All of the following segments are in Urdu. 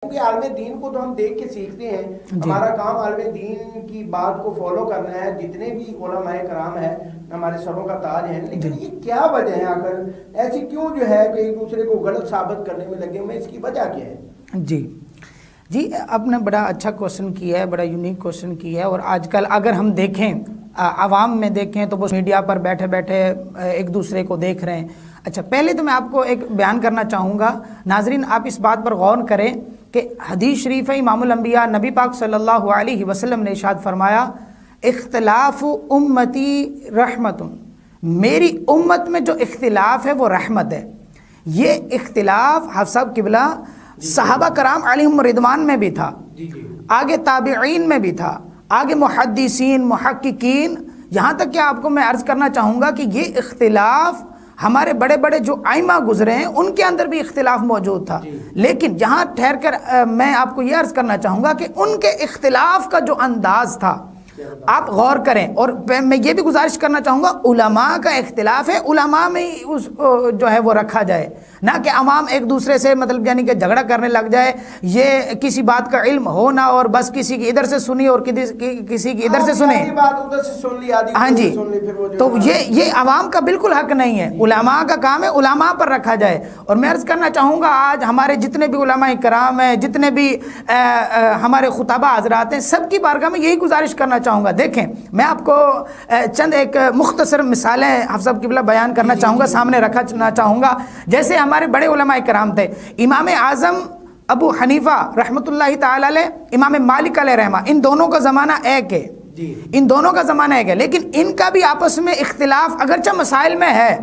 کیونکہ عالم دین کو تو ہم دیکھ کے سیکھتے ہیں، ہمارا کام عالم دین کی بات کو فالو کرنا ہے، جتنے بھی علماء کرام ہیں ہمارے سروں کا تاج ہیں، لیکن یہ کیا وجہ ہے آخر ایسی کیوں جو ہے کہ ایک دوسرے کو غلط ثابت کرنے میں لگے ہوئے، اس کی وجہ کیا ہے؟ جی آپ نے بڑا اچھا کوشچن کیا ہے، بڑا یونیک کوشچن کیا ہے. اور آج کل اگر ہم دیکھیں عوام میں دیکھیں تو وہ میڈیا پر بیٹھے بیٹھے ایک دوسرے کو دیکھ رہے ہیں. اچھا پہلے تو میں آپ کو ایک بیان کرنا چاہوں گا، ناظرین آپ اس بات پر غور کریں کہ حدیث شریف ہے امام الانبیاء نبی پاک صلی اللہ علیہ وسلم نے ارشاد فرمایا اختلاف امتی رحمت، میری امت میں جو اختلاف ہے وہ رحمت ہے. یہ اختلاف حافظ صاحب قبلہ صحابہ کرام علیہم رضوان میں بھی تھا، آگے تابعین میں بھی تھا، آگے محدثین محققین، یہاں تک کہ آپ کو میں عرض کرنا چاہوں گا کہ یہ اختلاف ہمارے بڑے بڑے جو ائمہ گزرے ہیں ان کے اندر بھی اختلاف موجود تھا. لیکن جہاں ٹھہر کر میں آپ کو یہ عرض کرنا چاہوں گا کہ ان کے اختلاف کا جو انداز تھا آپ غور کریں. اور میں یہ بھی گزارش کرنا چاہوں گا علماء کا اختلاف ہے، علماء میں اس جو ہے وہ رکھا جائے، نہ کہ عوام ایک دوسرے سے مطلب یعنی کہ جھگڑا کرنے لگ جائے. یہ کسی بات کا علم ہو نہ اور بس کسی کی ادھر سے سنی اور کسی کی ادھر سے سنے. ہاں جی، تو یہ عوام کا بالکل حق نہیں ہے. علماء کا کام ہے علماء پر رکھا جائے. اور میں عرض کرنا چاہوں گا آج ہمارے جتنے بھی علماء کرام ہیں، جتنے بھی ہمارے خطبہ حضرات ہیں، سب کی بارگاہ میں یہی گزارش کرنا چاہوں گا. دیکھیں میں آپ کو چند ایک مختصر مثالیں حافظ صاحب قبلہ بیان کرنا چاہوں گا، سامنے رکھنا چاہوں گا. جیسے ہمارے بڑے علماء کرام تھے، امام اعظم ابو حنیفہ رحمۃ اللہ تعالی علیہ، امام مالک علیہ رحمہ، ان دونوں کا زمانہ ایک ہے، ان دونوں کا زمانہ ایک ہے، لیکن ان کا بھی آپس میں اختلاف اگرچہ مسائل میں ہے.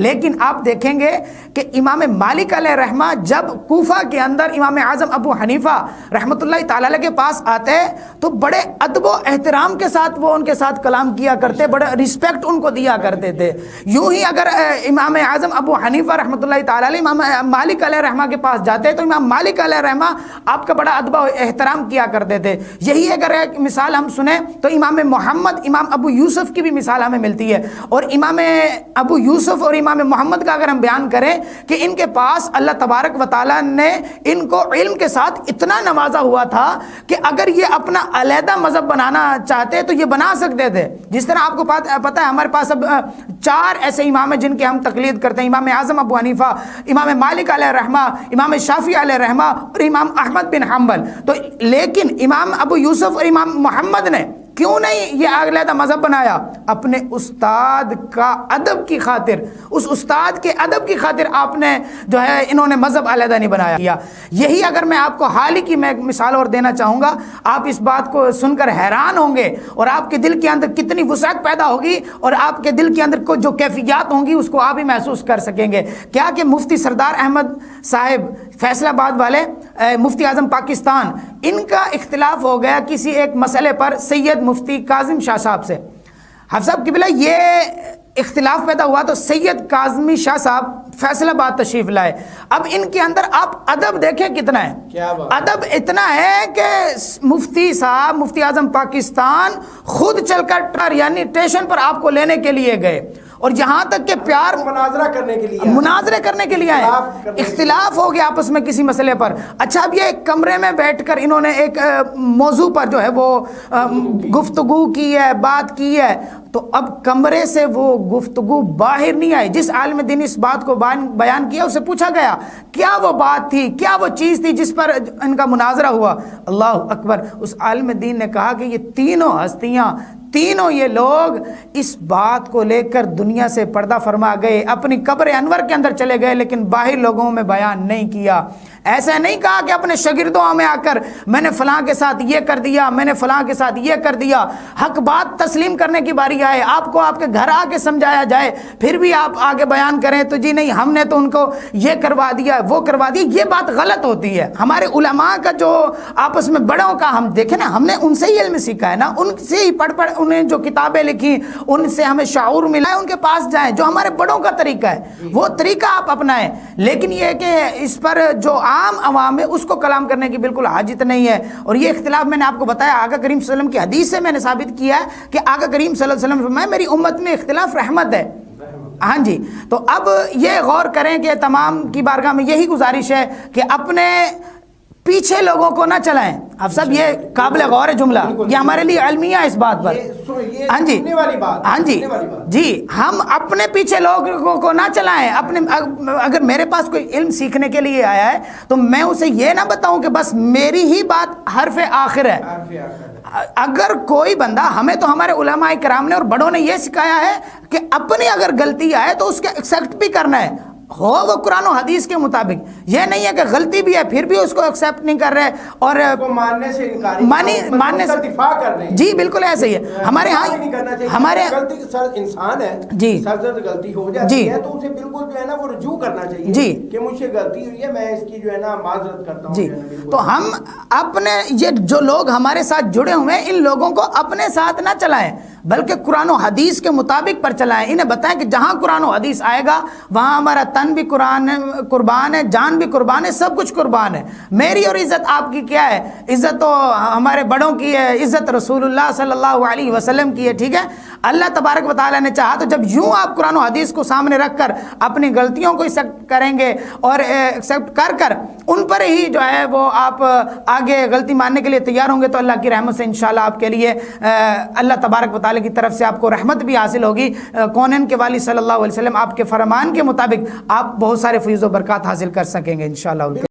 لیکن آپ دیکھیں گے کہ امام مالک علیہ رحمہ جب کوفہ کے اندر امام اعظم ابو حنیفہ رحمۃ اللہ تعالی علیہ کے پاس آتے تو بڑے ادب و احترام کے ساتھ وہ ان کے ساتھ کلام کیا کرتے، بڑے رسپیکٹ ان کو دیا کرتے تھے. یوں ہی اگر امام اعظم ابو حنیفہ رحمۃ اللہ تعالی علیہ امام مالک علیہ رحمہ کے پاس جاتے تو امام مالک علیہ رحمہ آپ کا بڑا ادب و احترام کیا کرتے تھے. یہی اگر ایک مثال ہم سنیں تو امام محمد امام ابو یوسف کی بھی مثال ہمیں ملتی ہے. اور امام ابو یوسف اور امام محمد کا اگر ہم بیان کریں کہ ان کے پاس اللہ تبارک و تعالیٰ نے ان کو علم کے ساتھ اتنا نوازا ہوا تھا کہ اگر یہ اپنا علیحدہ مذہب بنانا چاہتے تو یہ بنا سکتے تھے. جس طرح آپ کو پتہ ہے ہمارے پاس اب 4 ایسے امام ہیں جن کے ہم تقلید کرتے ہیں، امام اعظم ابو حنیفہ، امام مالک علیہ رحمہ، امام شافعی علیہ رحمہ اور امام احمد بن حنبل. تو لیکن امام ابو یوسف اور امام محمد نے کیوں نہیں یہ علیحدہ مذہب بنایا؟ اپنے استاد کا ادب کی خاطر، اس استاد کے ادب کی خاطر آپ نے جو ہے انہوں نے مذہب علیحدہ نہیں بنایا. یہی اگر میں آپ کو حال ہی کی میں مثال اور دینا چاہوں گا، آپ اس بات کو سن کر حیران ہوں گے اور آپ کے دل کے اندر کتنی وسعت پیدا ہوگی اور آپ کے دل کے اندر جو کیفیات ہوں گی اس کو آپ ہی محسوس کر سکیں گے. کیا کہ مفتی سردار احمد صاحب فیصل آباد والے مفتی اعظم پاکستان، ان کا اختلاف ہو گیا کسی ایک مسئلے پر سید مفتی کاظم شاہ صاحب سے. حافظ صاحب قبلہ یہ اختلاف پیدا ہوا تو سید کاظمی شاہ صاحب فیصل آباد تشریف لائے. اب ان کے اندر آپ ادب دیکھیں کتنا ہے، ادب اتنا ہے کہ مفتی صاحب مفتی اعظم پاکستان خود چل کر یعنی اسٹیشن پر آپ کو لینے کے لیے گئے اور یہاں تک کہ پیار مناظرہ کرنے کے لیے آئے. اختلاف ہو گیا آپس میں کسی مسئلے پر. اچھا اب یہ ایک کمرے میں بیٹھ کر انہوں نے ایک موضوع پر جو ہے وہ گفتگو کی ہے، بات کی ہے، تو اب کمرے سے وہ گفتگو باہر نہیں آئی. جس عالم دین اس بات کو بیان کیا اسے پوچھا گیا کیا وہ بات تھی، کیا وہ چیز تھی جس پر ان کا مناظرہ ہوا. اللہ اکبر، اس عالم دین نے کہا کہ یہ تینوں ہستیاں، تینوں یہ لوگ اس بات کو لے کر دنیا سے پردہ فرما گئے، اپنی قبر انور کے اندر چلے گئے، لیکن باہر لوگوں میں بیان نہیں کیا. ایسا نہیں کہا کہ اپنے شاگردوں میں آ کر میں نے فلاں کے ساتھ یہ کر دیا، میں نے فلاں کے ساتھ یہ کر دیا. حق بات تسلیم کرنے کی باری آئے، آپ کو آپ کے گھر آ کے سمجھایا جائے، پھر بھی آپ آگے بیان کریں تو جی نہیں ہم نے تو ان کو یہ کروا دیا وہ کروا دیا. یہ بات غلط ہوتی ہے. ہمارے علماء کا جو آپس میں بڑوں کا ہم دیکھیں نا، ہم نے ان سے ہی علم سیکھا ہے نا، ان سے ہی پڑھ انہیں جو کتابیں لکھی ان سے ہمیں شعور ملا ہے، ان کے پاس جائیں. جو ہمارے بڑوں کا طریقہ ہے وہ طریقہ آپ اپنائیں. لیکن یہ کہ اس پر جو عام عوام ہے اس کو کلام کرنے کی بالکل حاجت نہیں ہے. اور یہ اختلاف میں نے آپ کو بتایا آقا کریم صلی اللہ علیہ وسلم کی حدیث سے میں نے ثابت کیا ہے کہ آقا کریم صلی اللہ علیہ وسلم فرمایا میری امت میں اختلاف رحمت ہے. ہاں جی، تو اب یہ غور کریں کہ تمام کی بارگاہ میں یہی گزارش ہے کہ اپنے پیچھے لوگوں کو نہ چلائیں. اب صاحب یہ قابل غور ہے جملہ, یہ ہمارے لیے المیہ اس بات پر. ہاں جی, ہاں جی جی, ہم اپنے پیچھے لوگوں کو نہ چلائیں. اپنے اگر میرے پاس کوئی علم سیکھنے کے لیے آیا ہے تو میں اسے یہ نہ بتاؤں کہ بس میری ہی بات حرف آخر ہے. اگر کوئی بندہ, ہمیں تو ہمارے علماء کرام نے اور بڑوں نے یہ سکھایا ہے کہ اپنی اگر غلطی آئے تو اس کے ایکسیپٹ بھی کرنا ہے, ہو وہ قرآن و حدیث کے مطابق. یہ نہیں ہے کہ غلطی بھی ہے پھر بھی اس کو ایکسیپٹ نہیں کر رہے اور ماننے سے ماننے سے دفاع کر رہے ہیں. جی بالکل ایسے ہی ہے. ہمارے ہاں ہمارے انسان ہے جی, سرزد غلطی ہو جاتی ہے تو اسے بالکل جو ہے نا وہ رجوع کرنا چاہیے جی کہ مجھ سے غلطی ہوئی ہے, میں اس کی جو ہے نا معذرت کرتا ہوں جی. تو ہم اپنے یہ جو لوگ ہمارے ساتھ جڑے ہوئے ہیں ان لوگوں کو اپنے ساتھ نہ چلائیں بلکہ قرآن و حدیث کے مطابق پر چلائیں. انہیں بتائیں کہ جہاں قرآن و حدیث آئے گا وہاں ہمارا تن بھی قربان ہے, جان بھی قربان ہے, سب کچھ قربان ہے. میری اور عزت آپ کی کیا ہے؟ عزت تو ہمارے بڑوں کی ہے, عزت رسول اللہ صلی اللہ علیہ وسلم کی ہے. ٹھیک ہے, اللہ تبارک و تعالیٰ نے چاہا تو جب یوں آپ قرآن و حدیث کو سامنے رکھ کر اپنی غلطیوں کو ایکسیپٹ کریں گے اور ایکسیپٹ کر ان پر ہی جو ہے وہ آپ آگے غلطی ماننے کے لیے تیار ہوں گے تو اللہ کی رحمت سے انشاءاللہ آپ کے لیے اللہ تبارک و تعالیٰ کی طرف سے آپ کو رحمت بھی حاصل ہوگی. کونین کے والی صلی اللہ علیہ وسلم آپ کے فرمان کے مطابق آپ بہت سارے فیض و برکات حاصل کر سکیں گے انشاءاللہ.